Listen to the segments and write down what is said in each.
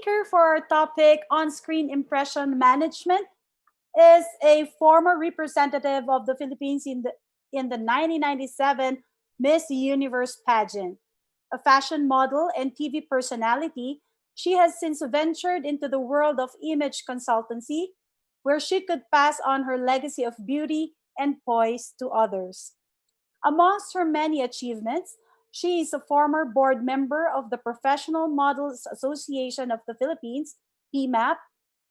speaker for our topic, on-screen impression management, is a former representative of the Philippines in the 1997 Miss Universe pageant. A fashion model and TV personality, she has since ventured into the world of image consultancy, where she could pass on her legacy of beauty and poise to others. Amongst her many achievements, she is a former board member of the Professional Models Association of the Philippines, PMAP,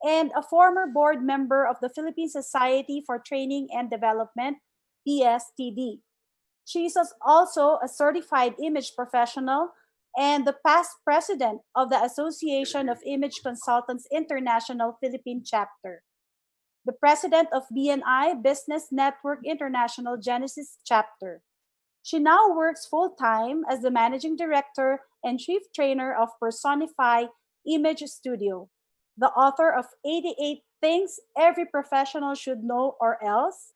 and a former board member of the Philippine Society for Training and Development, PSTD. She is also a certified image professional and the past president of the Association of Image Consultants International Philippine Chapter, the president of BNI Business Network International Genesis Chapter. She now works full-time as the managing director and chief trainer of Personify Image Studio, the author of 88 Things Every Professional Should Know or Else,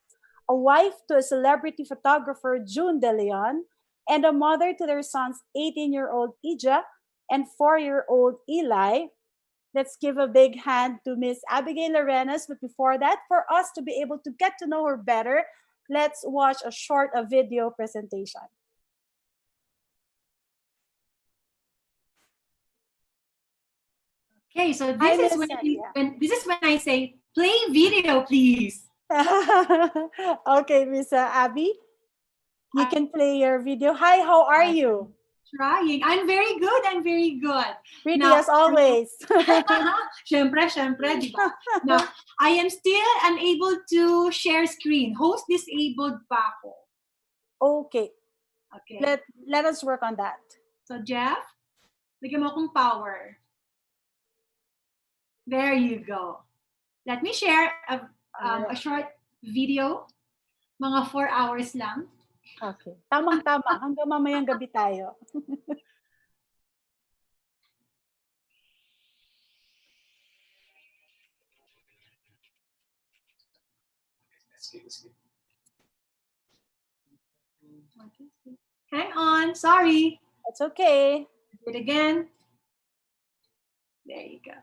a wife to a celebrity photographer, June De Leon, and a mother to their sons, 18-year-old Ija and 4-year-old Eli. Let's give a big hand to Miss Abigail Arenas. But before that, for us to be able to get to know her better, let's watch a short video presentation. Okay, so this is when I say, play video, please. Okay, Miss Abby, you can play your video. Hi, how are you? Trying. I'm very good. I'm very good. Pretty now, as always. Syempre, di ba? Now, I am still unable to share screen. Host disabled pa ako. Okay. Let us work on that. So, Jeff, bigyan mo akong power. There you go. Let me share a short video. Mga 4 hours lang. Okay. Tamang-tama. Hanggang mamayang gabi tayo. Hang on. Sorry. It's okay. Do it again. There you go.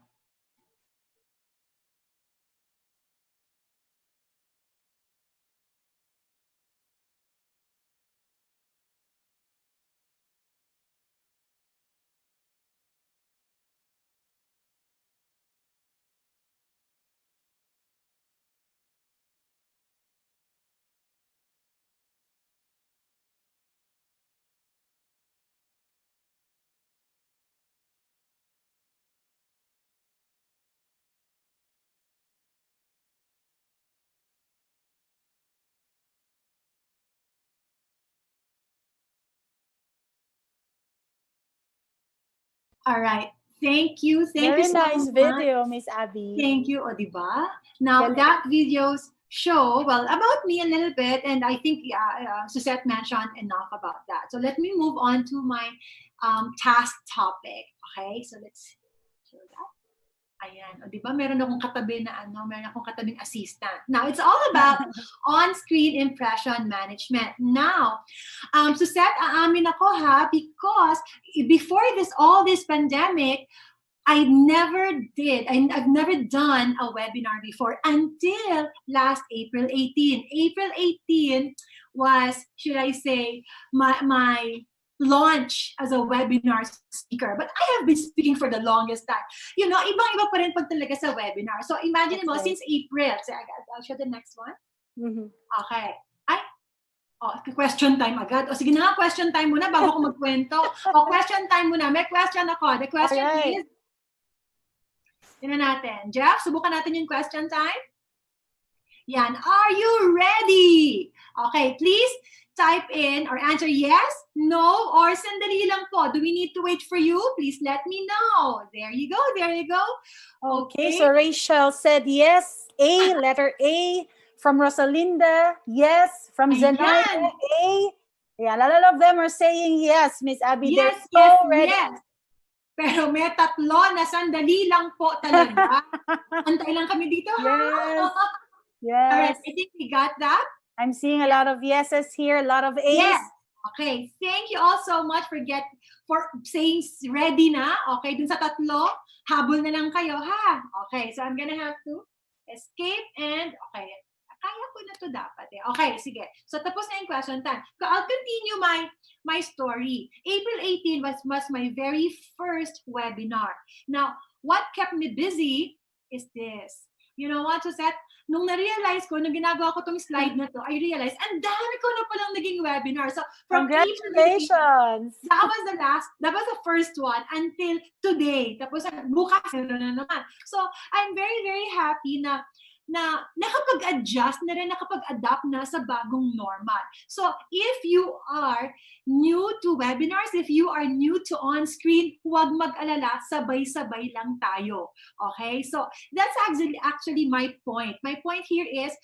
All right. Thank you. Very you so nice much. Video, Miss Abby. Thank you, Odiba. Now, that videos show, well, about me a little bit, and I think Suzette mentioned enough about that. So let me move on to my task topic. Okay, so let's show that. Ayan, o diba, meron akong katabi na meron akong katabing assistant. Now, it's all about on-screen impression management. Now, Suzette, aamin ako ha, because before all this pandemic, I've never done a webinar before until last April 18. April 18 was, should I say, my launch as a webinar speaker. But I have been speaking for the longest time. You know, ibang-iba pa rin pag talaga sa webinar. So imagine mo, since April, so I'll show the next one. Mm-hmm. Okay. Question time agad. O sige na nga, question time muna bago ko magkwento. Question time muna. May question ako. The question is, tingnan natin. Jeff, subukan natin yung question time. Yan. Are you ready? Okay, please type in or answer yes, no, or sandali lang po. Do we need to wait for you? Please let me know. There you go. There you go. Okay, so Rachel said yes. A, letter A. From Rosalinda, yes. From Zenaya, A. Yeah, a lot of them are saying yes, Miss Abby. Yes, so ready. Yes. Pero may tatlo na sandali lang po talaga. Antay lang kami dito. Yes. Yes. All right, I think we got that. I'm seeing a lot of yeses here, a lot of A's. Yes. Okay. Thank you all so much for saying ready na. Okay, dun sa tatlo. Habol na lang kayo, ha? Okay, so I'm gonna have to escape and, okay, kaya ko na to dapat eh. Okay, sige. So tapos na yung question time. So I'll continue my story. April 18 was my very first webinar. Now, what kept me busy is this. You know what, Suzette? Nung na-realize ko, nung ginagawa ko tong slide na to, I realized, ang dami ko na palang naging webinar. So, from congratulations! That was the first one until today. Tapos, bukas na naman. So, I'm very, very happy na nakapag-adjust na rin, nakapag-adapt na sa bagong normal. So, if you are new to webinars, if you are new to on-screen, huwag mag-alala, sabay-sabay lang tayo. Okay? So, that's actually my point. My point here is,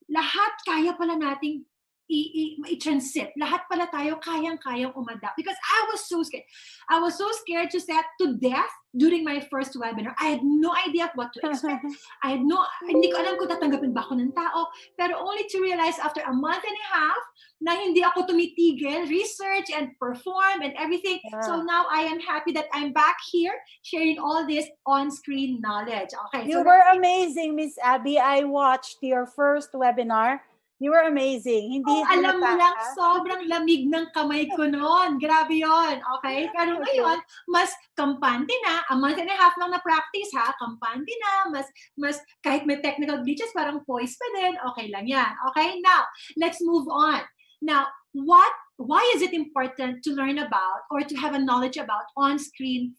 lahat kaya pala nating i-transit. Lahat pala tayo kayang-kayang umadapt. Because I was so scared. I was so scared to death during my first webinar. I had no idea what to expect. Hindi ko alam kung tatanggapin ba ako ng tao. Pero only to realize after a month and a half na hindi ako tumitigil, research and perform and everything. Yeah. So now I am happy that I'm back here sharing all this on-screen knowledge. Okay. You were amazing, Miss Abby. I watched your first webinar. You were amazing. Hindi alam mo lang, sobrang lamig ng kamay ko noon. Grabe yon. Okay? Pero ngayon, mas kampante na. A month and a half lang na practice, ha? Kampante na. Mas kahit may technical glitches, parang poise pa din. Okay lang yan. Okay? Now, let's move on. Now, why is it important to learn about or to have a knowledge about on-screen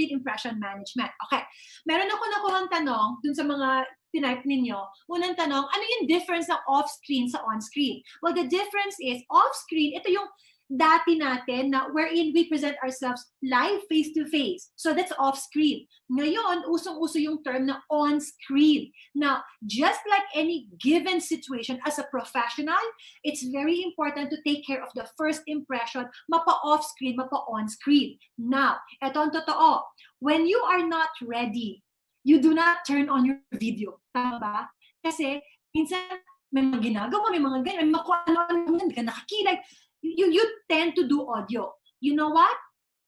impression management? Okay. Meron ako nakuhang tanong dun sa mga type ninyo. Unang tanong, ano yung difference ng off-screen sa on-screen? Well, the difference is off-screen, ito yung dati natin na wherein we present ourselves live face-to-face. So that's off-screen. Ngayon, usong-uso yung term na on-screen. Now, just like any given situation as a professional, it's very important to take care of the first impression, mapa-off-screen, mapa-on-screen. Now, ito ang totoo. When you are not ready, you do not turn on your video. Tama ba? Kasi, minsan, may mga ginagawa, may mga ganyan, may mga ano-ano, hindi ka nakikinig. You tend to do audio. You know what?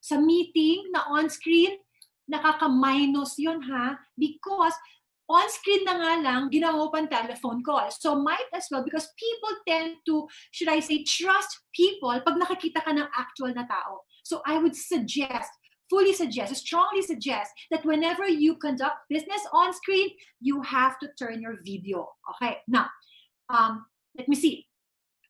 Sa meeting na on-screen, nakaka-minus yun, ha? Because on-screen na nga lang, ginawa pang telephone call. So might as well, because people tend to, should I say, trust people pag nakakita ka ng actual na tao. So I would strongly suggest that whenever you conduct business on screen, you have to turn your video. Okay, now, let me see.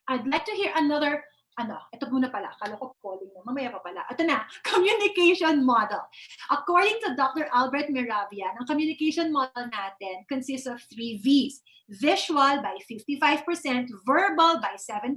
I'd like to hear another, ito muna pala, kala ko calling na, mamaya pa pala. Ito na, communication model. According to Dr. Albert Meravian, ang communication model natin consists of 3 V's. Visual by 55%, verbal by 7%,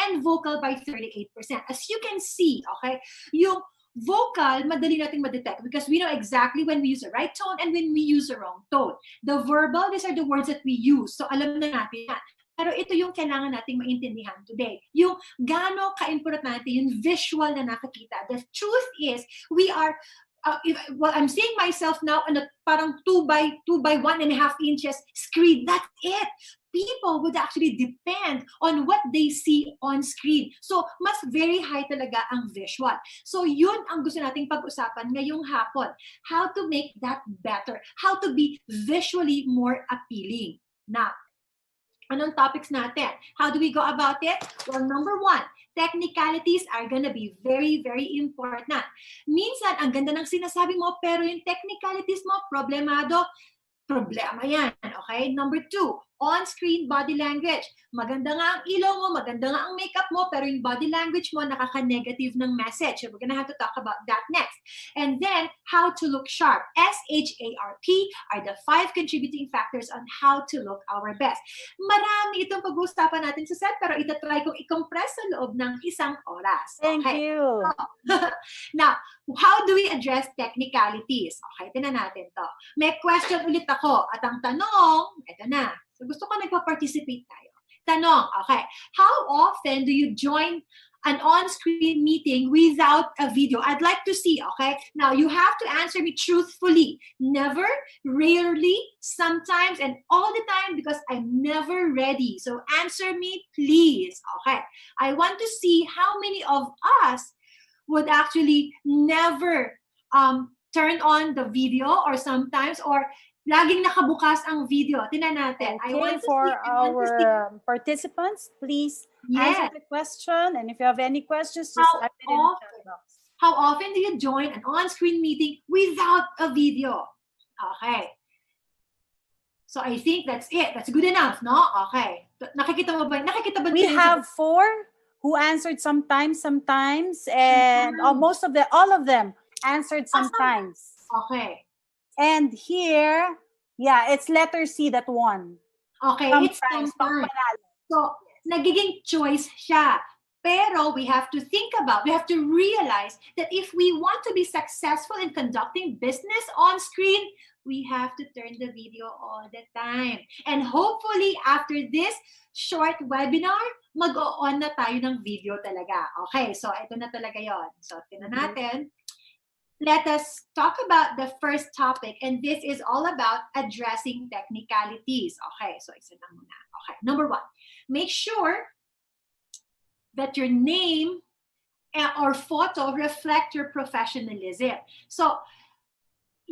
and vocal by 38%. As you can see, okay, yung vocal, madali nating ma-detect because we know exactly when we use the right tone and when we use the wrong tone. The verbal, these are the words that we use. So alam na natin yan. Pero ito yung kailangan nating maintindihan today. Yung gaano ka-importante yung visual na nakakita. The truth is, we are, I'm seeing myself now on a parang 2 by 1.5 inches screen. That's it. People would actually depend on what they see on screen. So, mas very high talaga ang visual. So, yun ang gusto nating pag-usapan ngayong hapon. How to make that better. How to be visually more appealing. Now, anong topics natin? How do we go about it? Well, number 1, technicalities are gonna be very, very important. Minsan, ang ganda ng sinasabi mo, pero yung technicalities mo, problema yan. Okay? Number 2, on-screen body language. Maganda nga ang ilaw mo, maganda nga ang makeup mo, pero yung body language mo nakaka-negative ng message. So we're gonna have to talk about that next. And then, how to look sharp. SHARP are the 5 contributing factors on how to look our best. Marami itong pag-uusapan natin sa set, pero itatry kong i-compress sa loob ng 1 oras. Thank you. Now, how do we address technicalities? Okay, tinan natin to. May question ulit ako. At ang tanong, ito na. So gusto ko nagpa-participate tayo. Tanong, okay. How often do you join an on-screen meeting without a video? I'd like to see, okay? Now, you have to answer me truthfully. Never, rarely, sometimes, and all the time because I'm never ready. So answer me, please. Okay. I want to see how many of us would actually never turn on the video or sometimes, or laging nakabukas ang video? Tingnan natin. I Okay, want to for see, I want to see. our participants, please answer Yes. the question. And if you have any questions, just How type it in the often? chat box. How often do you join an on-screen meeting without a video? Okay. So I think that's it. That's good enough, no? Okay. Nakikita mo ba? Nakikita ba We ninyo have 4 who answered sometimes, and all of them answered sometimes. Okay. And here, yeah, it's letter C that won. Okay, it's sometimes. So, nagiging choice siya. Pero we have to realize that if we want to be successful in conducting business on screen, we have to turn the video all the time. And hopefully, after this short webinar, mag-on na tayo ng video talaga. Okay, so ito na talaga yon. So, tingnan natin. Let us talk about the first topic, and this is all about addressing technicalities. Okay, so isa na muna. Okay, number 1, make sure that your name or photo reflect your professionalism. So,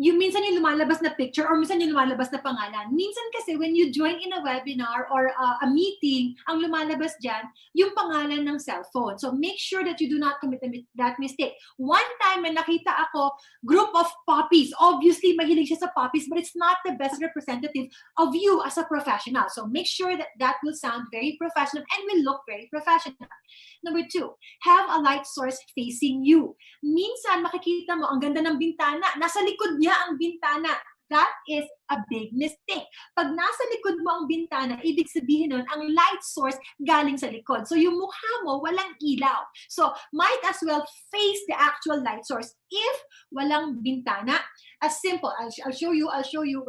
minsan yung lumalabas na picture or minsan yung lumalabas na pangalan. Minsan kasi when you join in a webinar or a meeting, ang lumalabas dyan, yung pangalan ng cellphone. So make sure that you do not commit that mistake. One time na nakita ako, group of puppies. Obviously, mahilig siya sa puppies, but it's not the best representative of you as a professional. So make sure that that will sound very professional and will look very professional. Number 2, have a light source facing you. Minsan, makikita mo, ang ganda ng bintana. Nasa likod niya ang bintana. That is a big mistake. Pag nasa likod mo ang bintana, ibig sabihin nun, ang light source galing sa likod. So, yung mukha mo, walang ilaw. So, might as well face the actual light source if walang bintana. As simple, I'll show you.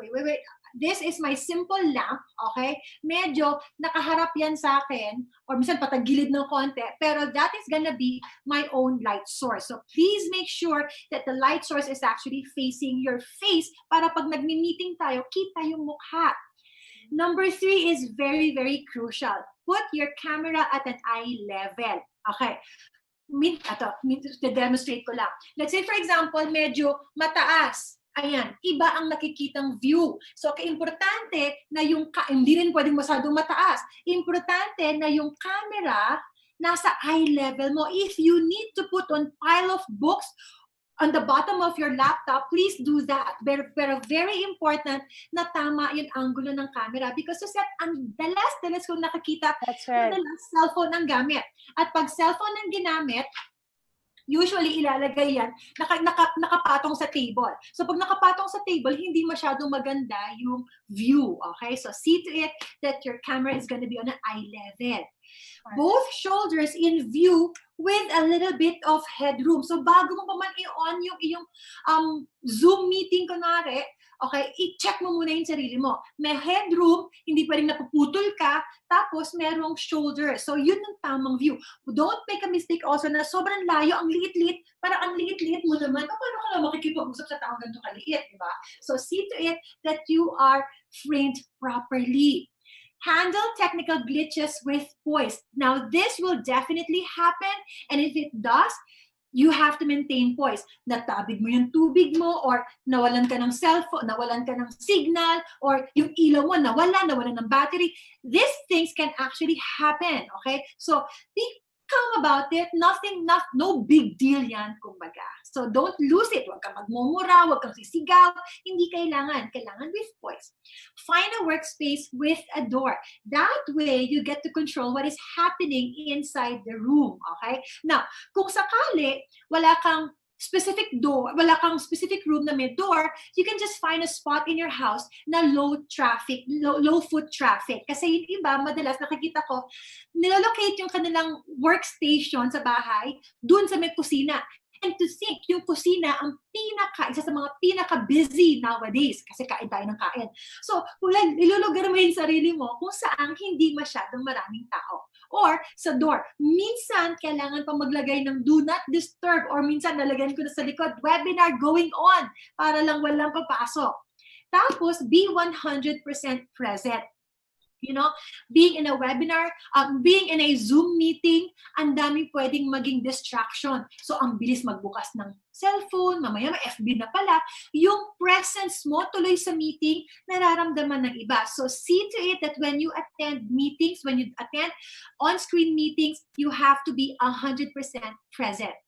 Wait. This is my simple lamp, okay? Medyo nakaharap yan sa akin, or minsan patagilid ng konti, pero that is gonna be my own light source. So please make sure that the light source is actually facing your face para pag nagmi-meeting tayo, kita yung mukha. Number 3 is very, very crucial. Put your camera at an eye level. Okay. To demonstrate ko lang. Let's say, for example, medyo mataas. Ayan, iba ang nakikitang view. So, importante na hindi rin pwedeng masyadong mataas. Importante na yung camera nasa eye level mo. If you need to put on pile of books on the bottom of your laptop, please do that. Pero very important na tama yung angulo ng camera because ang dalas kong nakikita, madalas cellphone ang gamit. At pag cellphone ang ginamit, usually ilalagay yan, nakapatong sa table. So pag nakapatong sa table, hindi masyadong maganda yung view. Okay? So see to it that your camera is going to be on an eye level. Both shoulders in view with a little bit of headroom. So bago mo pa man i-on yung iyong Zoom meeting, kunwari, okay, i-check mo muna yung sarili mo. May headroom, hindi pa rin napuputol ka, tapos merong shoulder. So yun ang tamang view. Don't make a mistake also na sobrang layo, ang liit-liit, para ang liit-liit mo naman, paano ka na makikipag-usap sa taong ganito kaliit, di ba? So see to it that you are framed properly. Handle technical glitches with poise. Now, this will definitely happen, and if it does, you have to maintain poise. Natabig mo yung tubig mo, or nawalan ka ng cellphone, nawalan ka ng signal, or yung ilaw mo nawalan ng battery. These things can actually happen, okay? So, be calm about it. No big deal yan, kumbaga. So, don't lose it. Huwag kang magmumura, huwag kang sisigaw. Hindi kailangan. Kailangan with poise. Find a workspace with a door. That way, you get to control what is happening inside the room, okay? Now, kung sakali, wala kang specific room na may door, you can just find a spot in your house na low foot traffic. Kasi yung iba, madalas nakikita ko, nilolocate yung kanilang workstation sa bahay dun sa may kusina. And to think, yung kusina, isa sa mga pinaka-busy nowadays kasi kain tayo ng kain. So, ilulugar mo yung sarili mo kung saan hindi masyadong maraming tao. Or sa door, minsan kailangan pa maglagay ng do not disturb or minsan nalagyan ko na sa likod, webinar going on para lang walang papasok. Tapos, be 100% present. You know, being in a webinar, being in a Zoom meeting, ang daming pwedeng maging distraction. So, ang bilis magbukas ng cellphone, mamaya may FB na pala. Yung presence mo tuloy sa meeting, nararamdaman ng iba. So, see to it that when you attend meetings, when you attend on-screen meetings, you have to be 100% present.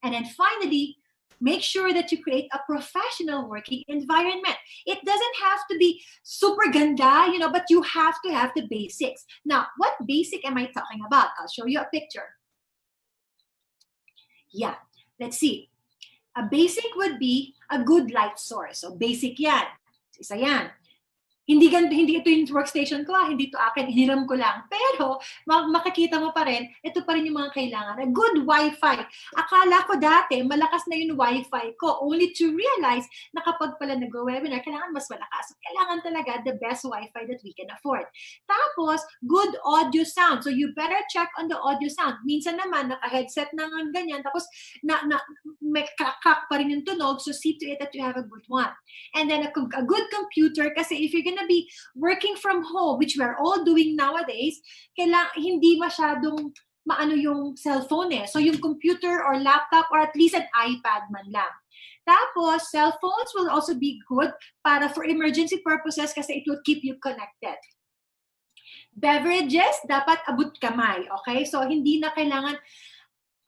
And then finally, make sure that you create a professional working environment. It doesn't have to be super ganda, you know, but you have to have the basics. Now, what basic am I talking about? I'll show you a picture. Yeah, let's see. A basic would be a good light source. So basic yan. Isa yan. Hindi ito yung workstation ko, hindi ito akin, hiniram ko lang. Pero, makikita mo pa rin, ito pa rin yung mga kailangan. A good Wi-Fi. Akala ko dati, malakas na yung Wi-Fi ko, only to realize na kapag pala nag-webinar, kailangan mas malakas. So, kailangan talaga the best Wi-Fi that we can afford. Tapos, good audio sound. So, you better check on the audio sound. Minsan naman, naka-headset na nga ganyan, tapos may crack pa rin yung tunog, so see to it that you have a good one. And then, a good computer, kasi if you're gonna be working from home, which we're all doing nowadays, hindi masyadong maano yung cellphone eh. So yung computer or laptop or at least an iPad man lang. Tapos, cell phones will also be good para for emergency purposes kasi it will keep you connected. Beverages, dapat abot kamay, okay? So hindi na kailangan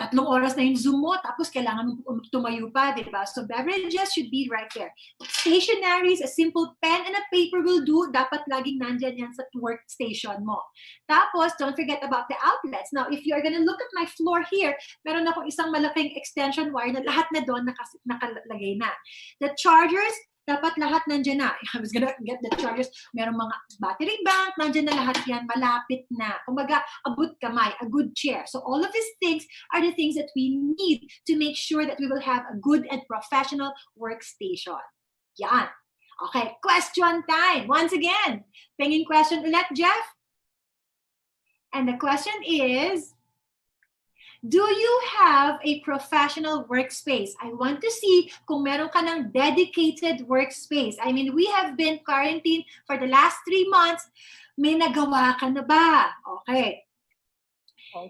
3 oras na yung Zoom mo, tapos kailangan tumayo pa, di ba? So beverages should be right there. Stationaries, a simple pen and a paper will do. Dapat laging nandyan yan sa workstation mo. Tapos, don't forget about the outlets. Now, if you're gonna look at my floor here, meron akong isang malaking extension wire na lahat na doon nakalagay na. The chargers, dapat lahat nandiyan na. I was gonna get the chargers. Merong mga battery bank, nandiyan na lahat yan, malapit na. Kumbaga, abot kamay, a good chair. So all of these things are the things that we need to make sure that we will have a good and professional workstation. Yan. Okay, question time. Once again, pinging question ulit, Jeff. And the question is, do you have a professional workspace? I want to see kung meron ka ng dedicated workspace. I mean, we have been quarantined for the last 3 months. May nagawa ka na ba? Okay.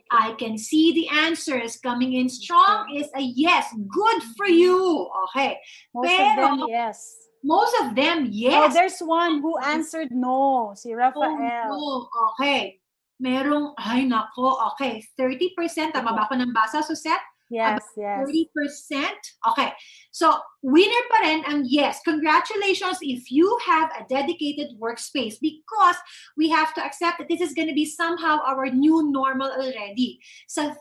I can see the answers coming in strong is a yes. Good for you. Okay. Most of them, yes. Most of them, yes. Oh, there's one who answered no. Si Rafael. Oh, no. Okay. Merong, ay nako, okay, 30%, tama ba ako ng basa, Susette? Yes, yes. 30%? Okay. So, winner pa rin ang yes. Congratulations if you have a dedicated workspace because we have to accept that this is going to be somehow our new normal already. So,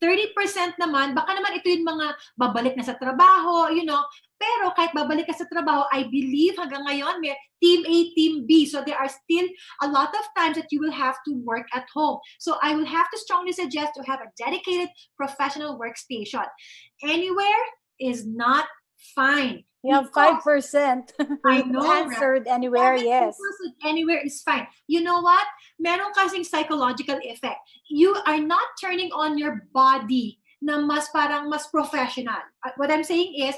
30% naman, baka naman ito yung mga babalik na sa trabaho, you know, pero kahit babalik ka sa trabaho, I believe hanggang ngayon may team A, team B. So there are still a lot of times that you will have to work at home. So I will have to strongly suggest to have a dedicated professional workstation. Anywhere is not fine. You have 5%. I know, answered right? Anywhere, yes. Anywhere is fine. You know what? Meron kasing psychological effect. You are not turning on your body na mas parang mas professional. What I'm saying is,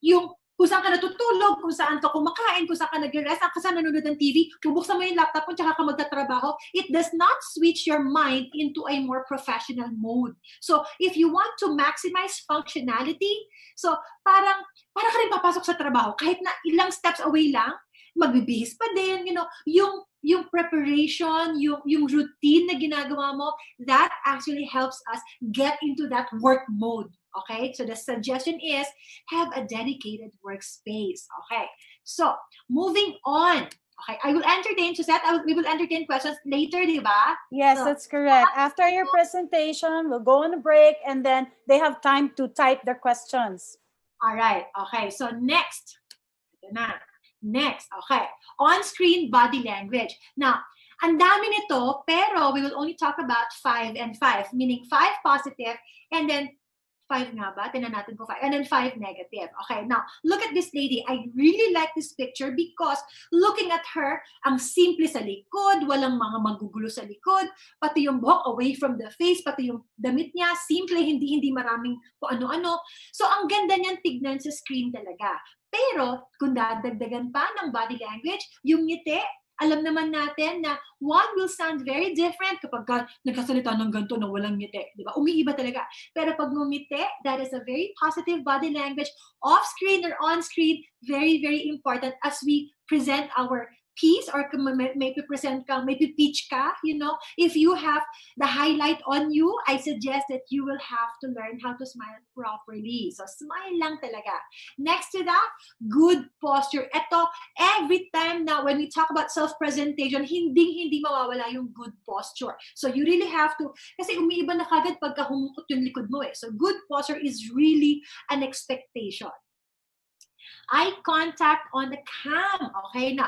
yung kung saan ka natutulog, kung saan ka kumakain, kung saan ka nag-rest, kung saan nanonood ng TV, bubuksan mo yung laptop mo, tsaka ka magtatrabaho, it does not switch your mind into a more professional mode. So, if you want to maximize functionality, so parang ka rin papasok sa trabaho, kahit na ilang steps away lang, magbibihis pa din, you know, yung preparation, yung routine na ginagawa mo, that actually helps us get into that work mode. Okay, so the suggestion is have a dedicated workspace. Okay, so moving on. Okay, I will entertain, Suzette, we will entertain questions later, di ba? Yes, so, that's correct. After your presentation, we'll go on a break and then they have time to type their questions. All right, okay, so next. Ito na. Next, okay, on-screen body language. Now, ang dami nito, pero we will only talk about 5 and 5, meaning 5 positive and then 5 nga ba? Tinan natin po 5. And then 5 negative. Okay, now, look at this lady. I really like this picture because looking at her, ang simple sa likod, walang mga magugulo sa likod, pati yung buhok away from the face, pati yung damit niya, simple, hindi maraming kung ano-ano. So, ang ganda niyan tignan sa screen talaga. Pero, kung dadagdagan pa ng body language, yung ngiti, alam naman natin na one will sound very different kapag nagkasalita ng ganito na walang ngiti. Di ba? Umiiba talaga. Pero pag ngumiti, that is a very positive body language, off-screen or on-screen, very, very important as we present our piece or may present ka, may pitch ka, you know, if you have the highlight on you, I suggest that you will have to learn how to smile properly. So, smile lang talaga. Next to that, good posture. Ito, every time na when we talk about self-presentation, hindi mawawala yung good posture. So, you really have to, kasi umiiba na kagad pagka humukot yung likod mo eh. So, good posture is really an expectation. Eye contact on the cam. Okay na.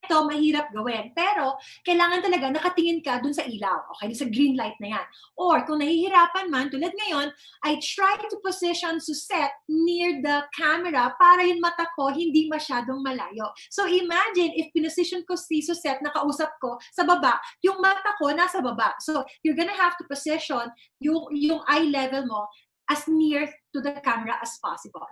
Ito, mahirap gawin. Pero, kailangan talaga nakatingin ka dun sa ilaw. Okay? Dun sa green light na yan. Or, kung nahihirapan man, tulad ngayon, I try to position Suzette near the camera para yung mata ko hindi masyadong malayo. So, imagine if pinosisyon ko si Suzette, nakausap ko sa baba, yung mata ko nasa baba. So, you're gonna have to position yung eye level mo as near to the camera as possible.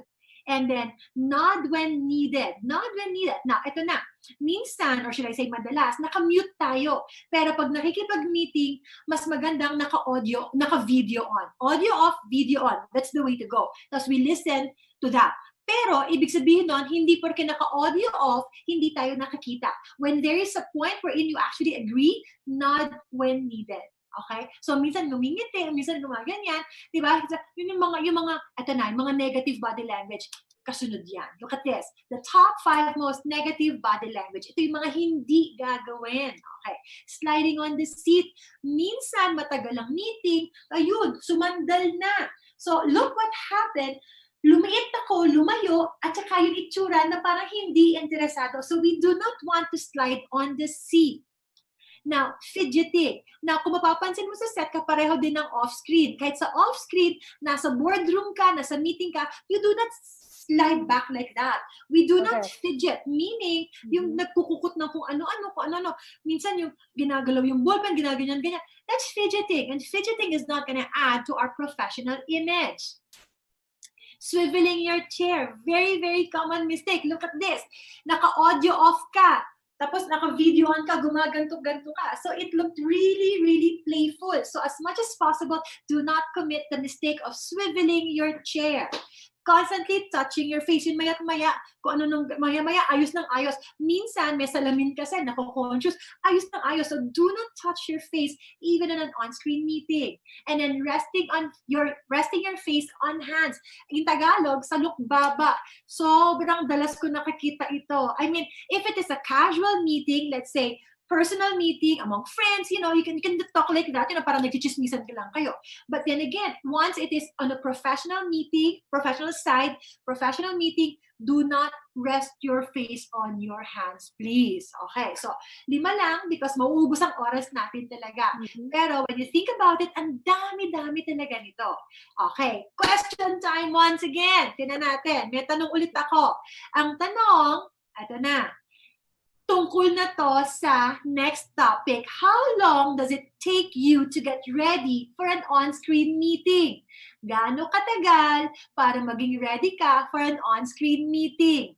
And then, nod when needed. Nod when needed. Now, ito na. Minsan, or should I say madalas, naka-mute tayo. Pero pag nakikipag-meeting, mas magandang naka-audio, naka-video on. Audio off, video on. That's the way to go. Tapos we listen to that. Pero, ibig sabihin nun, hindi porke naka-audio off, hindi tayo nakakita. When there is a point wherein you actually agree, nod when needed. Okay? So, minsan ngumingiti, minsan gumaganyan, di ba? Yun yung mga, eto na, yung mga negative body language. Kasunod yan. Look at this. The top 5 most negative body language. Ito yung mga hindi gagawin. Okay? Sliding on the seat. Minsan, matagal ang meeting. Ayun, sumandal na. So, look what happened. Lumiit ako, lumayo, at saka yung itsura na parang hindi interesado. So, we do not want to slide on the seat. Now, fidgeting. Now, kung mapapansin mo sa set, kapareho din ng off-screen. Kahit sa off-screen, nasa boardroom ka, nasa meeting ka, you do not slide back like that. We do not fidget. Meaning, yung nagkukukot ng kung ano-ano. Minsan yung ginagalaw yung ballpen, ginaganyan. That's fidgeting. And fidgeting is not gonna add to our professional image. Swiveling your chair. Very, very common mistake. Look at this. Naka-audio off ka. Tapos naka-videoan ka, gumaganto-ganto ka. So it looked really, really playful. So as much as possible, do not commit the mistake of swiveling your chair. Constantly touching your face. Yun maya-maya, kung ano nung maya-maya, ayos ng ayos. Minsan, may salamin kasi, nako-conscious, ayos ng ayos. So do not touch your face even in an on-screen meeting. And then resting your face on hands. In Tagalog, salukbaba. Sobrang dalas ko nakakita ito. I mean, if it is a casual meeting, let's say, personal meeting among friends, you know, you can talk like that, you know, parang nagchichismisan ka lang kayo. But then again, once it is on a professional meeting, professional side, professional meeting, do not rest your face on your hands, please. Okay, so 5 lang because mauubos ang oras natin talaga. Pero when you think about it, ang dami-dami talaga nito. Okay, question time once again. Tingnan natin. May tanong ulit ako. Ang tanong, ito na. Tungkol na to sa next topic. How long does it take you to get ready for an on-screen meeting? Gaano katagal para maging ready ka for an on-screen meeting?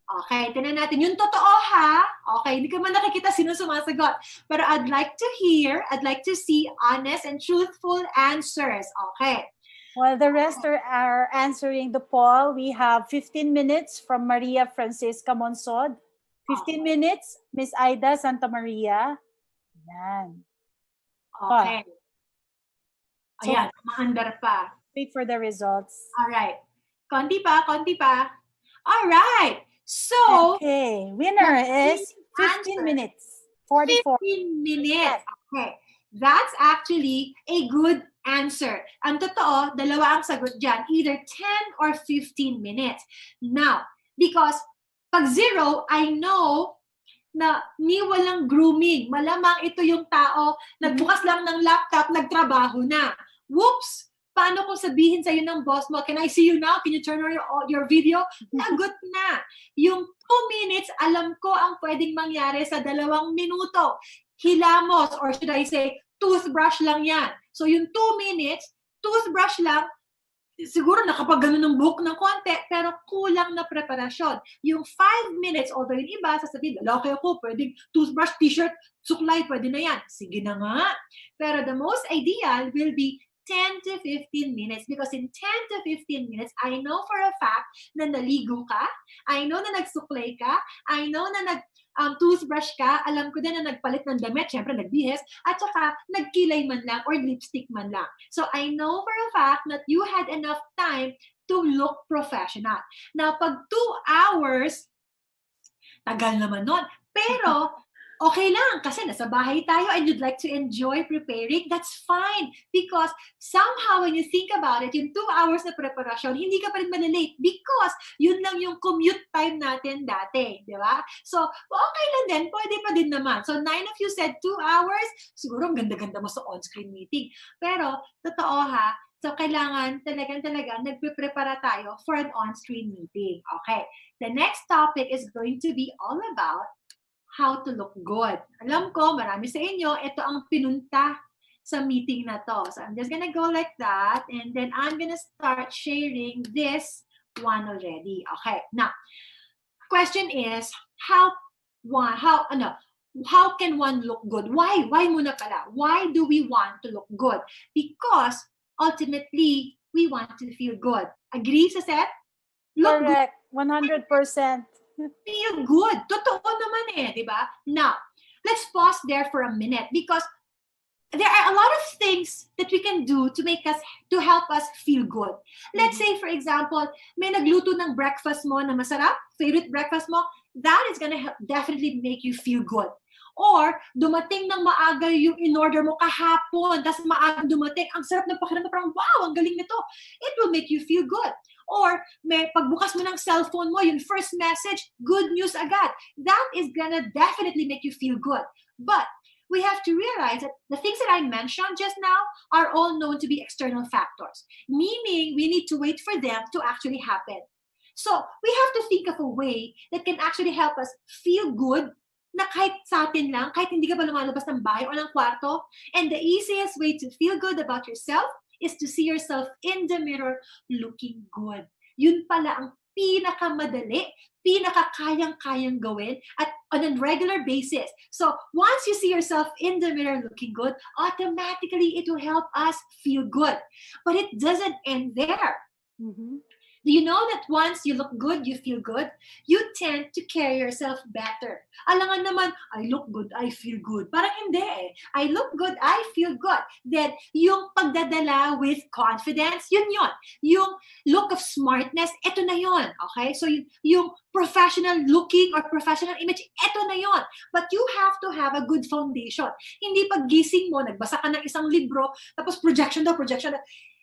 Okay, tingnan natin. Yung totoo ha. Okay, hindi ka man nakikita sino sumasagot. Pero I'd like to see honest and truthful answers. Okay. While the rest are answering the poll, we have 15 minutes from Maria Francisca Monsod. 15 minutes, Miss Aida Santa Maria. Ayan. Okay. Ayan, maandar pa. Wait for the results. Alright. Konti pa. Alright. So, okay. Winner is 15 minutes. 44. 15 minutes. Okay. That's actually a good answer. Ang totoo, dalawa ang sagot dyan. Either 10 or 15 minutes. Now, because pag 0, I know na ni walang grooming. Malamang ito yung tao, nagbukas lang ng laptop, nagtrabaho na. Whoops! Paano kung sabihin sa'yo ng boss mo, can I see you now? Can you turn on your video? Lagot na. Yung 2 minutes, alam ko ang pwedeng mangyari sa 2 minuto. Hilamos, or should I say, toothbrush lang yan. So yung 2 minutes, toothbrush lang, siguro nakapagano ng book ng konti, pero kulang na preparasyon. Yung 5 minutes, although yung iba, sasabihin, lalaki ako, pwedeng toothbrush, t-shirt, suklay, pwede na yan. Sige na nga. Pero the most ideal will be 10 to 15 minutes because in 10 to 15 minutes, I know for a fact na naligo ka, I know na nagsuklay ka, I know na toothbrush ka, alam ko din na nagpalit ng damit, syempre nagbihis, at saka nagkilay man lang or lipstick man lang. So I know for a fact that you had enough time to look professional. Now, pag 2 hours, tagal naman nun. Pero, okay lang kasi nasa bahay tayo and you'd like to enjoy preparing, that's fine. Because somehow when you think about it, yung 2 hours na preparasyon, hindi ka pa rin malilate because yun lang yung commute time natin dati, di ba? So, okay lang din, pwede pa din naman. So, 9 of you said 2 hours, siguro ang ganda-ganda mo sa on-screen meeting. Pero, totoo ha, so kailangan talaga nagpe-prepara tayo for an on-screen meeting. Okay, the next topic is going to be all about how to look good. Alam ko, marami sa inyo, ito ang pinunta sa meeting na to. So I'm just gonna go like that, and then I'm gonna start sharing this one already. Okay, now, question is, how can one look good? Why muna pala? Why do we want to look good? Because ultimately, we want to feel good. Agree, Seth? Look correct, good. 100%. Feel good. Totoo naman eh, di ba? Now, let's pause there for a minute because there are a lot of things that we can do to help us feel good. Let's say, for example, may nagluto ng breakfast mo na masarap, favorite breakfast mo, that is gonna definitely make you feel good. Or, dumating ng maaga yung in-order mo kahapon, tapos maaga dumating, ang sarap ng pakiramdam, parang wow, ang galing nito. It will make you feel good. Or, may pagbukas mo ng cellphone mo, yung first message, good news agad. That is gonna definitely make you feel good. But, we have to realize that the things that I mentioned just now are all known to be external factors. Meaning, we need to wait for them to actually happen. So, we have to think of a way that can actually help us feel good na kahit sa atin lang, kahit hindi ka ba lumalabas ng bahay o ng kwarto. And the easiest way to feel good about yourself is to see yourself in the mirror looking good. Yun pala ang pinakamadali, pinakakayang-kayang gawin at on a regular basis. So once you see yourself in the mirror looking good, automatically it will help us feel good. But it doesn't end there. Do you know that once you look good, you feel good? You tend to carry yourself better. Alangan naman, I look good, I feel good. Parang hindi eh. I look good, I feel good. Then, yung pagdadala with confidence, yun. Yung look of smartness, eto na yun. Okay? So, yung professional looking or professional image, eto na yun. But you have to have a good foundation. Hindi pag gising mo, nagbasa ka ng isang libro, tapos projection daw.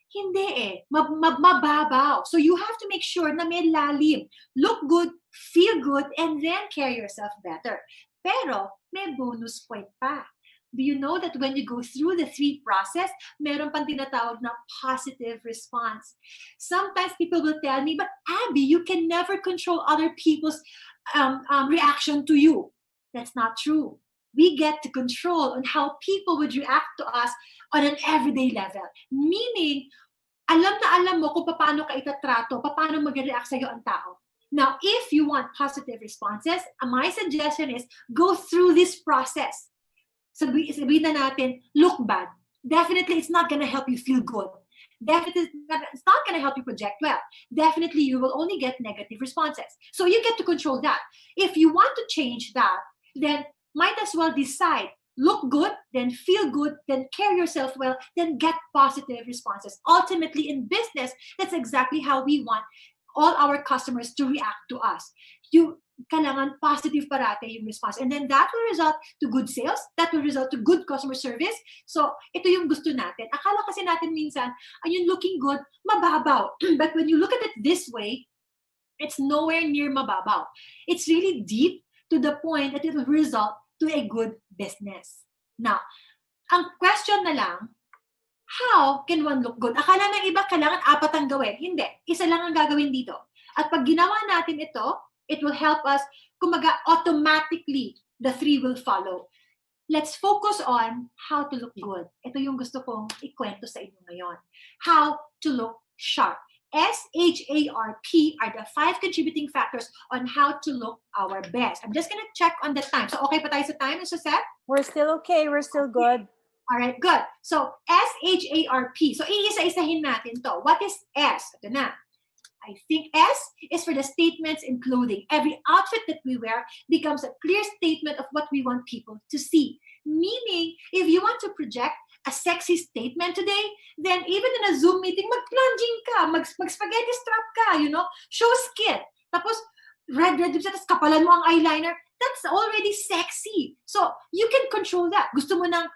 Hindi eh. Mababaw. So you have to make sure na may lalim. Look good, feel good, and then carry yourself better. Pero, may bonus point pa. Do you know that when you go through the 3 process, meron pang tinatawag na positive response? Sometimes people will tell me, but Abby, you can never control other people's reaction to you. That's not true. We get to control on how people would react to us on an everyday level. Meaning, alam mo kung paano ka itatrato, paano mag-react sa'yo ang tao. Now, if you want positive responses, my suggestion is go through this process. Sabihin na natin, look bad. Definitely, it's not gonna help you feel good. Definitely, it's not gonna help you project well. Definitely, you will only get negative responses. So you get to control that. If you want to change that, then might as well decide, look good, then feel good, then carry yourself well, then get positive responses. Ultimately, in business, that's exactly how we want all our customers to react to us. Kailangan positive parate yung response. And then that will result to good sales, that will result to good customer service. So, ito yung gusto natin. Akala kasi natin minsan, ayun, looking good, mababaw. But when you look at it this way, it's nowhere near mababaw. It's really deep to the point that it will result to a good business. Now, ang question na lang, how can one look good? Akala ng iba, kailangan 4 ang gawin. Hindi. Isa lang ang gagawin dito. At pag ginawa natin ito, it will help us, kumaga, automatically, the 3 will follow. Let's focus on how to look good. Ito yung gusto kong ikwento sa inyo ngayon. How to look sharp. SHARP are the 5 contributing factors on how to look our best. I'm just gonna check on the time. So okay pa tayo sa time, Suzette? We're still okay. We're still good. All right, good. So SHARP. So iisa-isahin natin to. What is S? Ito na. I think S is for the statements in clothing. Every outfit that we wear becomes a clear statement of what we want people to see. Meaning, if you want to project a sexy statement today, then even in a Zoom meeting, mag-plunging ka, mag-spaghetti strap ka, you know, show skin. Tapos, red lipstick, tapos kapalan mo ang eyeliner. That's already sexy. So, you can control that. Gusto mo ng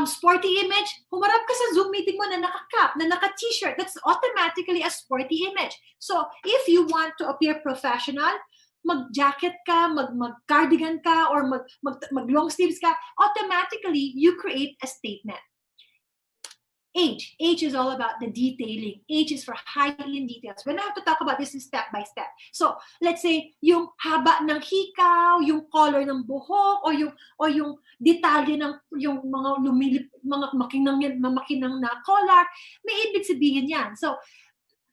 sporty image, humarap ka sa Zoom meeting mo na naka-cap, na naka-t-shirt. That's automatically a sporty image. So, if you want to appear professional, mag-jacket ka, mag-cardigan ka, or mag-long sleeves ka, automatically, you create a statement. H is all about the detailing. H is for high-end details. When I have to talk about this step by step. So, let's say, yung haba ng hikaw, yung color ng buhok, o yung detalye ng yung mga makinang na collar, may ibig sabihin yan. So,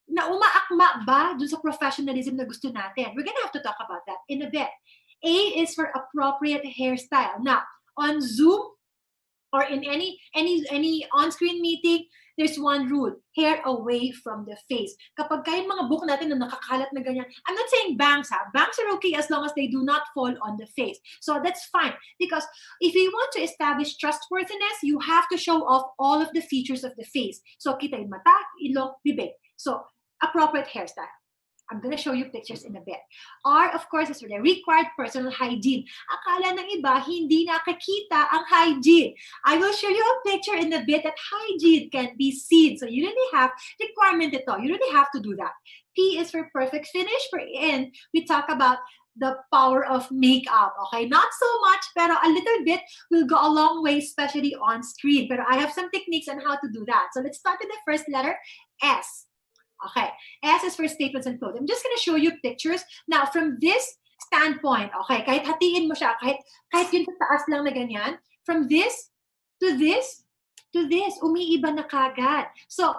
na umaakma ba dun sa professionalism na gusto natin? We're gonna have to talk about that in a bit. A is for appropriate hairstyle. Now, on Zoom, or in any on-screen meeting, there's one rule: hair away from the face. Kapag kayong mga buhok natin na nakakalat na ganyan, I'm not saying bangs ha. Bangs are okay as long as they do not fall on the face. So that's fine. Because if you want to establish trustworthiness, you have to show off all of the features of the face. So kita yung mata, ilong, bibig. So appropriate hairstyle. I'm going to show you pictures in a bit. R, of course, is for the required personal hygiene. Akala ng iba, hindi nakakita ang hygiene. I will show you a picture in a bit that hygiene can be seen. So you really have requirement ito. You really have to do that. P is for perfect finish. For N, we talk about the power of makeup. Okay, not so much, pero a little bit will go a long way, especially on screen. Pero I have some techniques on how to do that. So let's start with the first letter, S. Okay, S is for statements and clothing. I'm just going to show you pictures. Now, from this standpoint, okay, kahit hatiin mo siya, kahit yun sa taas lang na ganyan, from this to this to this, umiiba na kagad. So,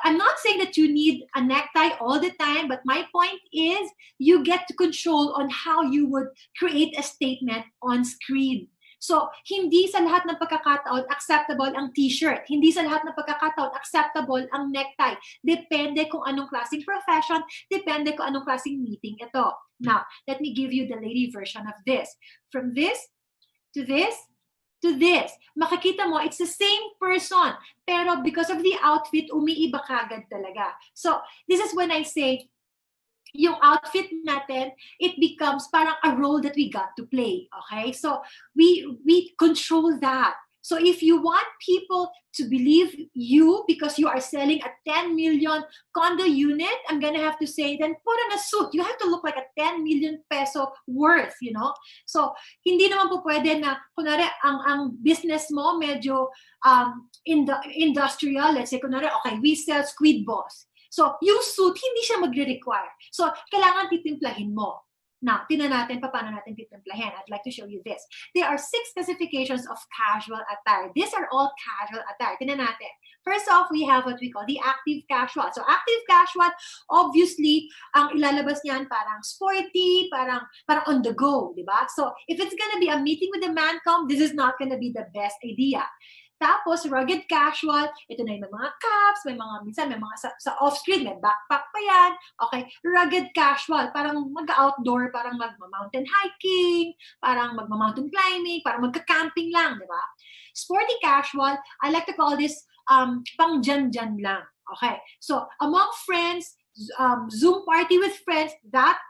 I'm not saying that you need a necktie all the time, but my point is you get to control on how you would create a statement on screen. So, hindi sa lahat ng pagkakataon acceptable ang t-shirt. Hindi sa lahat ng pagkakataon acceptable ang necktie. Depende kung anong klaseng profession, depende kung anong klaseng meeting ito. Now, let me give you the lady version of this. From this to this to this. Makikita mo, it's the same person. Pero because of the outfit, umiiba kagad talaga. So, this is when I say, yung outfit natin, it becomes parang a role that we got to play. Okay? So, we control that. So, if you want people to believe you because you are selling a 10 million condo unit, I'm gonna have to say, then put on a suit. You have to look like a 10 million peso worth, you know? So, hindi naman po pwede na, kunwari, ang business mo medyo industrial. Let's say, kunwari, okay, we sell squid balls. So, yung suit, hindi siya magre-require. So, kailangan titimplahin mo. Now, tingnan natin paano natin titimplahin. I'd like to show you this. There are 6 classifications of casual attire. These are all casual attire. Tingnan natin. First off, we have what we call the active casual. So, active casual, obviously, ang ilalabas niyan parang sporty, parang on the go, di ba? So, if it's gonna be a meeting with the man-com, this is not gonna be the best idea. Tapos, rugged casual, ito na yung may mga caps, minsan may mga sa off-screen, may backpack pa yan. Okay, rugged casual, parang mag-outdoor, parang mag-mountain hiking, parang mag-mountain climbing, parang magka-camping lang, di ba? Sporty casual, I like to call this pang dyan-dyan lang. Okay, so among friends, Zoom party with friends,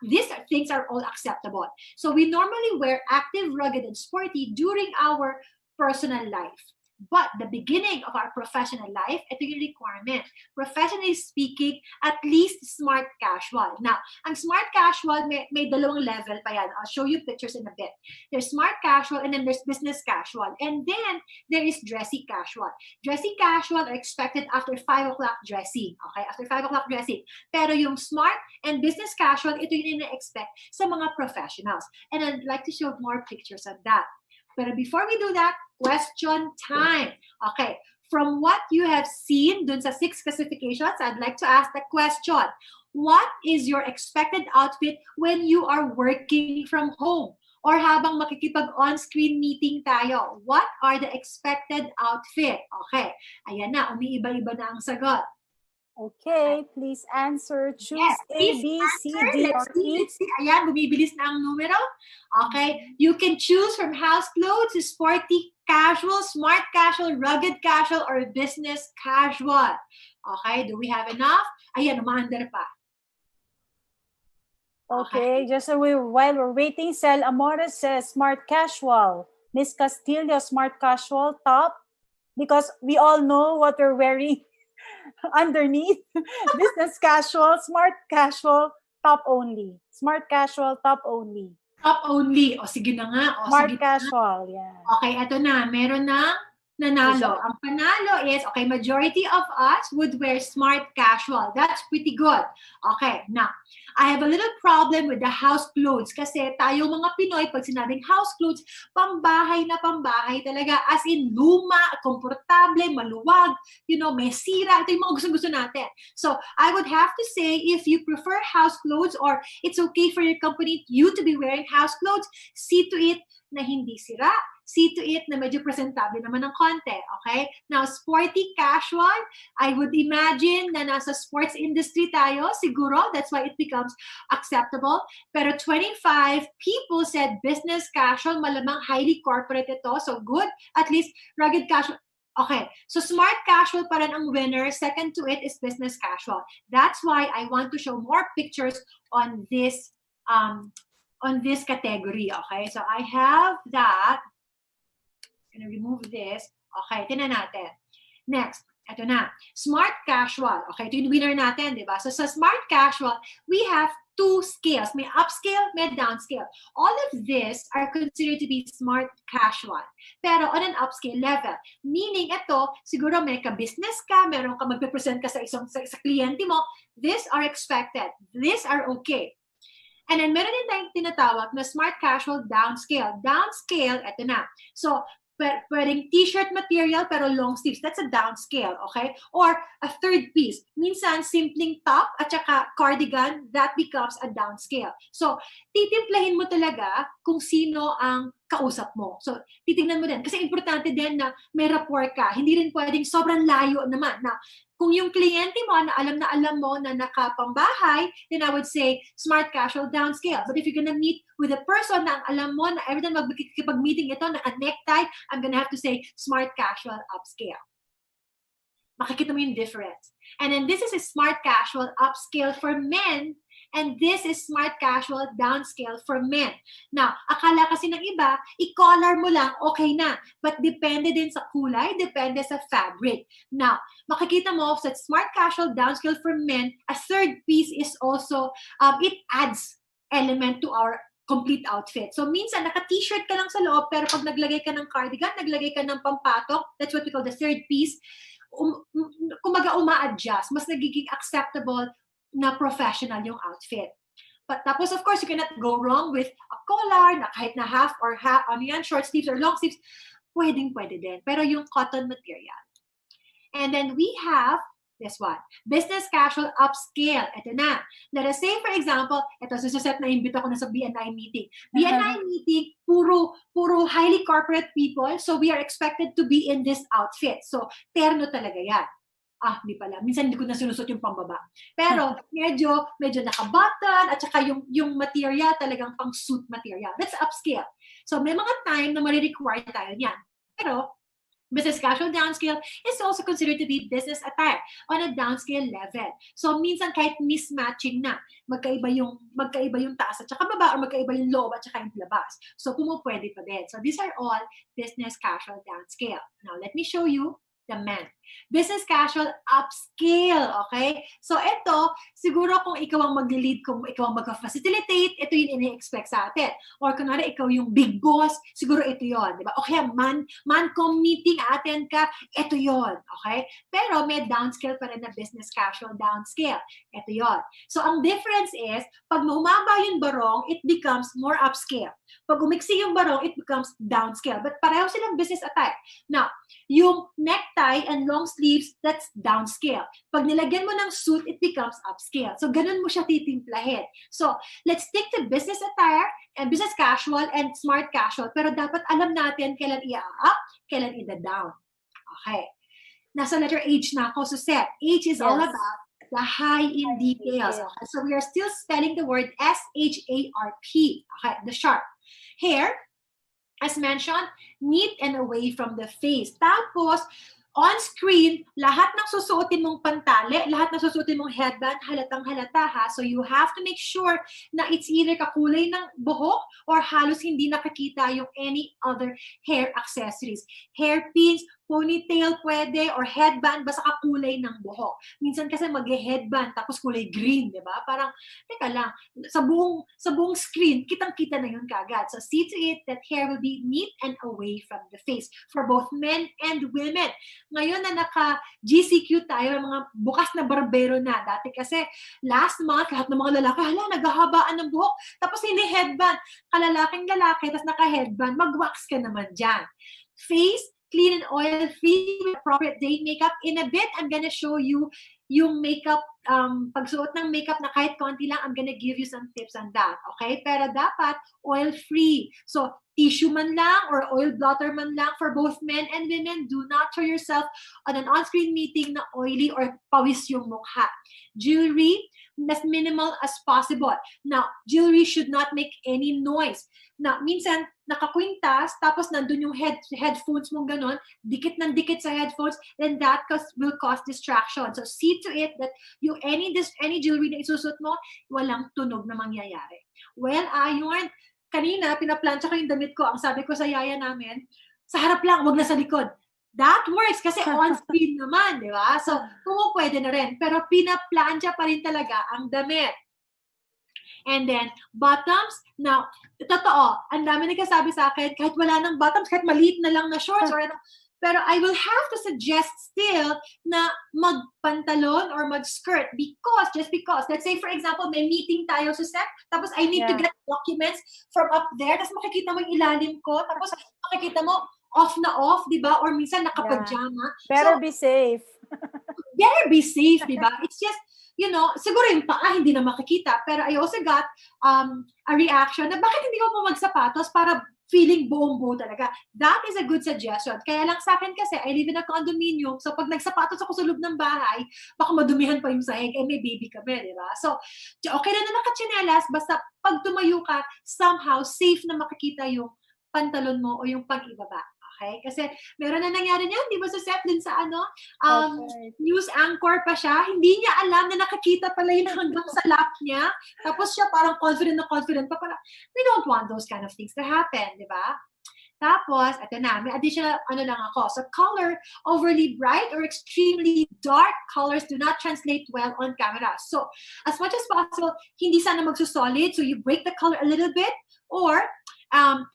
these things are all acceptable. So we normally wear active, rugged, and sporty during our personal life. But the beginning of our professional life, ito yung requirement. Professionally speaking, at least smart casual. Now, ang smart casual, may dalawang level pa yan. I'll show you pictures in a bit. There's smart casual and then there's business casual. And then there is dressy casual. Dressy casual are expected after 5 o'clock dressing. Okay, after 5 o'clock dressing. Pero yung smart and business casual, ito yung ina-expect sa mga professionals. And I'd like to show more pictures of that. But before we do that, question time. Okay, from what you have seen dun sa 6 classifications, I'd like to ask the question, what is your expected outfit when you are working from home? Or habang makikipag-on-screen meeting tayo, what are the expected outfit? Okay, ayan na, umiiba-iba na ang sagot. Okay, please answer. Choose Yes, A, please B, C, answer. D, Let's or see, E. let's see. Ayan, bumibilis na ang numero. Okay, you can choose from house clothes, sporty, casual, smart casual, rugged casual, or business casual. Okay, do we have enough? Ayan, umaandar pa. Okay, just so while we're waiting, Cel Amores says smart casual. Miss Castillo, smart casual top. Because we all know what we're wearing underneath. Business casual, smart casual, top only. Smart casual, top only. Top only. O, sige na nga. O, Smart sige casual, yeah. Okay, eto na. Meron na nanalo. Ang panalo is, okay, majority of us would wear smart casual. That's pretty good. Okay, now, I have a little problem with the house clothes kasi tayo mga Pinoy, pag sinabing house clothes, pambahay na pambahay talaga. As in, luma, komportable, maluwag, you know, may sira. Ito yung mga gustong-gusto natin. So, I would have to say, if you prefer house clothes or it's okay for your company, you to be wearing house clothes, see to it na hindi sira. See to it na medyo presentable naman ng konti, okay? Now, sporty casual, I would imagine na nasa sports industry tayo, siguro, that's why it becomes acceptable. Pero 25 people said business casual, malamang highly corporate ito, so good. At least, rugged casual. Okay, so smart casual pa rin ang winner. Second to it is business casual. That's why I want to show more pictures on this category, okay? So I have that. I'm gonna remove this. Okay, tinan natin. Next, ito na. Smart casual. Okay, ito yung winner natin, di ba? So sa smart casual, we have 2 scales. May upscale, may downscale. All of this are considered to be smart casual. Pero on an upscale level. Meaning ito, siguro may ka-business ka, meron ka magpe-present ka sa kliyente mo. These are expected. These are okay. And then meron din tayong tinatawag na smart casual downscale. Downscale, ito na. So, pwedeng t-shirt material pero long sleeves. That's a downscale, okay? Or a third piece. Minsan, simpleng top at saka cardigan, that becomes a downscale. So, titimplahin mo talaga kung sino ang kausap mo. So, titingnan mo din. Kasi importante din na may rapport ka. Hindi rin pwedeng sobrang layo naman. Na, kung yung kliyente mo na alam mo na nakapambahay, then I would say smart casual downscale. But if you're gonna meet with a person na alam mo na every time magkikipag-meeting ito, naka-necktie, I'm gonna have to say smart casual upscale. Makikita mo yung difference. And then this is a smart casual upscale for men, and this is smart casual downscale for men. Now, akala kasi ng iba, i-color mo lang, okay na. But depende din sa kulay, depende sa fabric. Now, makikita mo sa smart casual downscale for men, a third piece is also, it adds element to our complete outfit. So, minsan, naka-t-shirt ka lang sa loob, pero pag naglagay ka ng cardigan, naglagay ka ng pampatok, that's what we call the third piece, kumaga uma-adjust, mas nagiging acceptable na professional yung outfit. But tapos, of course, you cannot go wrong with a collar na kahit na half, ano yan, short sleeves or long sleeves, pwede din. Pero yung cotton material. And then we have this one, business casual upscale. Ito na. Let us say, for example, ito sa set na invito ko na sa BNI meeting. BNI meeting, puro highly corporate people, so we are expected to be in this outfit. So, terno talaga yan. Hindi pala. Minsan hindi ko na sinusot yung pambaba. Pero, medyo naka-button, at saka yung material talagang pang suit material. That's upscale. So, may mga time na marirequire tayo niyan. Pero, business casual downscale is also considered to be business attire on a downscale level. So, minsan kahit mismatching na, magkaiba yung taas at saka baba, or magkaiba yung loob at saka yung labas. So, pwede pa din. So, these are all business casual downscale. Now, let me show you the men. Business casual upscale, okay? So, ito, siguro kung ikaw ang mag-lead, kung ikaw ang mag-facilitate, ito yung ini-expect sa atin. Or kunwari, ikaw yung big boss, siguro ito yon, di ba? Okay, man-com meeting, attend ka, ito yon, okay? Pero may downscale pa rin na business casual downscale. Ito yon. So, ang difference is, pag humaba yung barong, it becomes more upscale. Pag umiksi yung barong, it becomes downscale. But pareho silang business attire. Now, yung neck necktie and long sleeves, that's downscale. Pag nilagyan mo ng suit, it becomes upscale. So, ganun mo siya titimplahin. So, let's stick to business attire and business casual and smart casual. Pero dapat alam natin kailan i-up, kailan i-down. Okay. Nasa letter H na ako. So, set. H is all about the high in details. Okay. So, we are still spelling the word S-H-A-R-P. Okay. The sharp. Hair, as mentioned, neat and away from the face. Tapos, on screen, lahat ng susuotin mong pantali, lahat ng susuotin mong headband, halatang halata ha. So you have to make sure na it's either kakulay ng buhok or halos hindi nakakita yung any other hair accessories. Hairpins, ponytail pwede, or headband, basta kakulay ng buhok. Minsan kasi mag-headband, tapos kulay green, di ba? Parang, teka lang, sa buong screen, kitang-kita na yun kagad. So see to it that hair will be neat and away from the face for both men and women. Ngayon na naka-GCQ tayo, mga bukas na barbero na. Dati kasi, last month, lahat ng mga lalaki, naghahabaan ng buhok, tapos hindi headband. Kalalaking lalaki, tapos naka-headband, mag-wax ka naman dyan. Face, clean and oil-free with appropriate day makeup. In a bit, I'm gonna show you yung makeup, pagsuot ng makeup na kahit konti lang, I'm gonna give you some tips on that, okay? Pero dapat oil-free. So, tissue man lang or oil blotter man lang for both men and women. Do not show yourself on an on-screen meeting na oily or pawis yung mukha. Jewelry, as minimal as possible. Now, jewelry should not make any noise. Now, minsan, nakakwintas, tapos nandun yung headphones mong ganon, dikit ng dikit sa headphones, then that will cause distraction. So, see to it that yung any jewelry na isusot mo, walang tunog na mangyayari. Well, yun, kanina, pinaplansya ko yung damit ko. Ang sabi ko sa yaya namin, sa harap lang, wag na sa likod. That works kasi on-screen naman, di ba? So, kung pwede na rin. Pero pinaplansya pa rin talaga ang damit. And then, bottoms. Now, totoo, ang dami nagkasabi sa akin, kahit wala ng bottoms, kahit maliit na lang na shorts, or ano, pero I will have to suggest still na magpantalon or mag-skirt just because, let's say for example, may meeting tayo sa set, tapos I need to get documents from up there, tapos makikita mo yung ilalim ko, tapos makikita mo off na off, di ba? Or minsan nakapajama. Better be safe. Better be safe, di ba? It's just, you know, siguro yung paa hindi na makikita, pero I also got a reaction na bakit hindi ko po magsapatos para feeling buong-buo talaga. That is a good suggestion. Kaya lang sa akin kasi, I live in a condominium, so pag nagsapatos ako sa loob ng bahay, baka madumihan pa yung sahig, may baby kami, di ba? So, okay na nakatsinelas, basta pag tumayo ka, somehow safe na makikita yung pantalon mo o yung pag-ibaba. Okay? Kasi meron na nangyari niyan, di ba sa set din sa news anchor pa siya, hindi niya alam na nakakita pala yun hanggang sa lap niya. Tapos siya parang confident pa. We don't want those kind of things to happen, di ba? Tapos, ito na, may additional lang ako. So, color, overly bright or extremely dark colors do not translate well on camera. So, as much as possible, hindi sana magsusolid. So, you break the color a little bit, or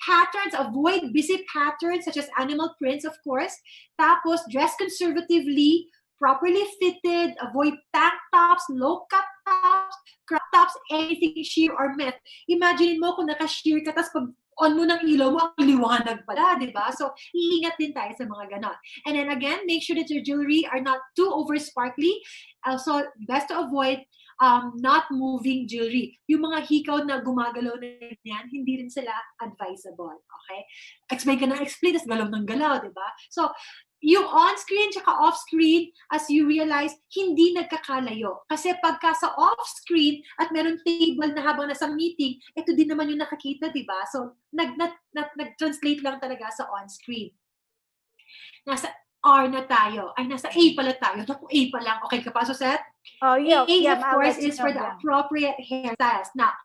patterns, avoid busy patterns such as animal prints, of course. Tapos, dress conservatively, properly fitted, avoid tank tops, low-cut tops, crop tops, anything sheer or myth. Imagine mo kung naka-sheer ka, tapos pag on mo ng ilaw mo, ang liwanag pala, di ba? So, iingat din tayo sa mga ganon. And then again, make sure that your jewelry are not too over-sparkly. Also, best to avoid not moving jewelry. Yung mga hikaw na gumagalaw na yan, hindi rin sila advisable. Okay? Explain, tapos galaw ng galaw, di ba? So, yung on-screen tsaka off-screen, as you realize, hindi nagkakalayo. Kasi pagka sa off-screen at meron table na habang nasa meeting, ito din naman yung nakakita, di ba? So, nag-translate lang talaga sa on-screen. Nasa R na tayo. Ay, nasa A pala tayo. Naku, A pa lang. Okay ka pa, Suset? Oh, yeah. A, of course, is for the appropriate hairstyles. Now,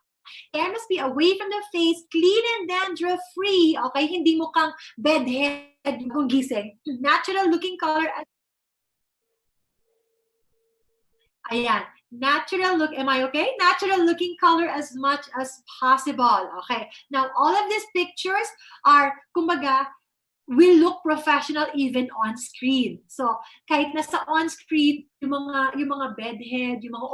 hair must be away from the face, clean and dandruff-free. Okay? Hindi mo kang bedhead kung gising. Natural-looking color. Ayan. Natural look. Am I okay? Natural-looking color as much as possible. Okay? Now, all of these pictures are, kumbaga, will look professional even on screen. So, kahit nasa on screen, yung mga bedhead, yung mga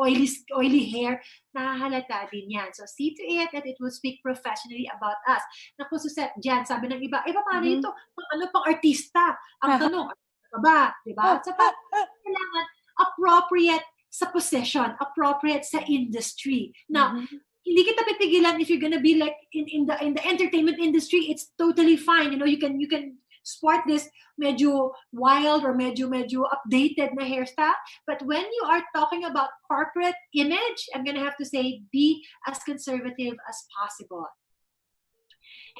oily hair, nahahalata din yan. So, see to it that it will speak professionally about us. Naku, Suset, dyan, sabi ng iba, paano ito? Pang artista? Ang tanong, ka ba? Diba? So, kailangan appropriate sa position, appropriate sa industry. Now, hindi kita pipigilan if you're gonna be like in the entertainment industry. It's totally fine. You can sport this medyo wild or medyo updated na hairstyle. But when you are talking about corporate image, I'm gonna have to say be as conservative as possible.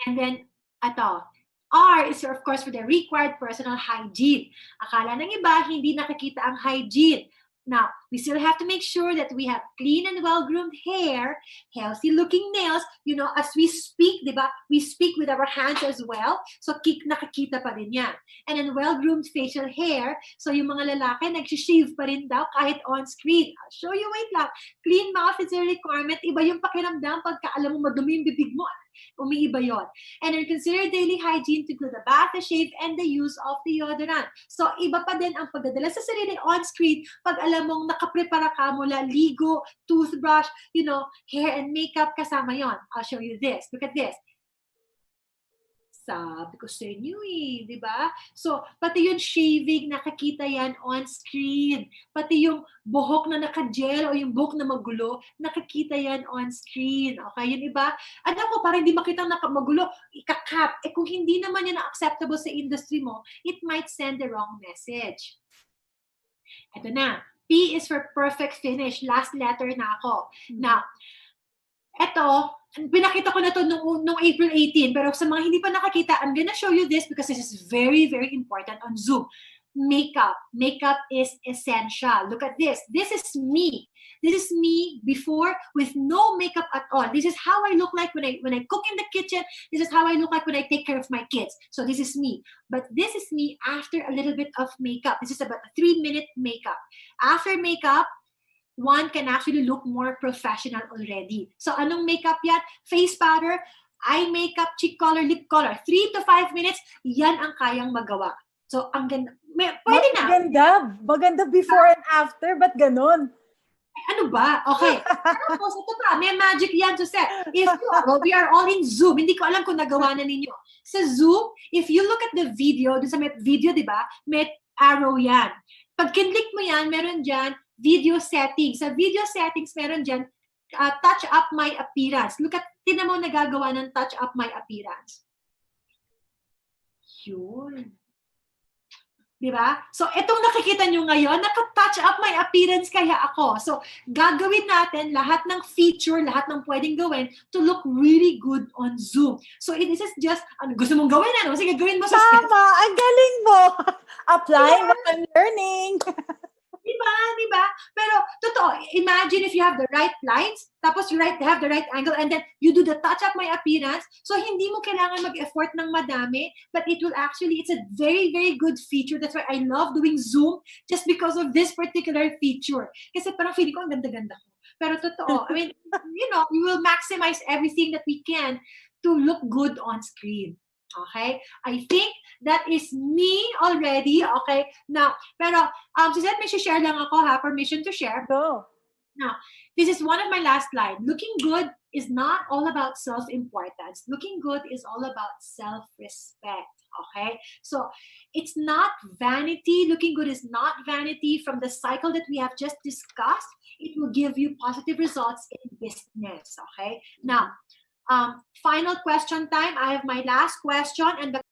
And then R is of course for the required personal hygiene. Akala ng iba hindi nakikita ang hygiene. Now, we still have to make sure that we have clean and well-groomed hair, healthy-looking nails. As we speak, diba? We speak with our hands as well. So, nakikita pa rin yan. And then well-groomed facial hair. So, yung mga lalaki, nag-shave pa rin daw kahit on-screen. I'll show you, wait lang. Clean mouth is a requirement. Iba yung pakiramdam pagka alam mo madumi yung bibig mo. Umiiba yon. And then consider daily hygiene to include the bath, the shave, and the use of deodorant. So, iba pa din ang pagdadala sa sarili on-screen pag alam mong nakaprepara ka mula ligo, toothbrush, hair and makeup, kasama yon. I'll show you this. Look at this. Sabi ko sa inyo di ba? So, pati yung shaving, nakakita yan on screen. Pati yung buhok na naka-gel o yung buhok na magulo, nakakita yan on screen. Okay, yun iba? Ko, para hindi makita na magulo, ikakap. Kung hindi naman yan acceptable sa industry mo, it might send the wrong message. Ito na. P is for perfect finish. Last letter na ako. Now, ito, pinakita ko na to nung April 18, pero sa mga hindi pa nakakita, I'm gonna show you this because this is very, very important on Zoom. Makeup. Makeup is essential. Look at this. This is me. This is me before with no makeup at all. This is how I look like when I cook in the kitchen. This is how I look like when I take care of my kids. So this is me. But this is me after a little bit of makeup. This is about a 3-minute makeup. After makeup, one can actually look more professional already. So, anong makeup yan? Face powder, eye makeup, cheek color, lip color. 3 to 5 minutes, yan ang kayang magawa. So, ang ganda. Pwede na. Maganda before and after, ba't ganun? Ano ba? Okay. Tapos, ito pa, may magic yan, Jose. We are all in Zoom. Hindi ko alam kung nagawa na ninyo. Sa Zoom, if you look at the video, dun sa may video, di ba, may arrow yan. Pag kinlik mo yan, meron dyan, video settings. Sa video settings, meron dyan, touch up my appearance. Look at, tinan mo nagagawa ng touch up my appearance. Yun. Diba? So, itong nakikita nyo ngayon, naka-touch up my appearance kaya ako. So, gagawin natin lahat ng feature, lahat ng pwedeng gawin to look really good on Zoom. So, this is just, gusto mong gawin, Sige, gawin mo sa Tama! Ang galing mo! Apply what I'm learning! Diba? Pero, totoo, imagine if you have the right lines, tapos you have the right angle, and then you do the touch up my appearance. So, hindi mo kailangan mag-effort ng madami, but it's a very, very good feature. That's why I love doing Zoom, just because of this particular feature. Kasi parang feeling ko, ang ganda-ganda ko. Pero totoo, I mean, we will maximize everything that we can to look good on screen. Okay? I think that is me already. Okay? Now, pero, Suzette, may share lang ako, permission to share. Go. Now, this is one of my last slides. Looking good is not all about self-importance. Looking good is all about self-respect. Okay? So, it's not vanity. Looking good is not vanity. From the cycle that we have just discussed, it will give you positive results in business. Okay? Now, final question time. I have my last question, and the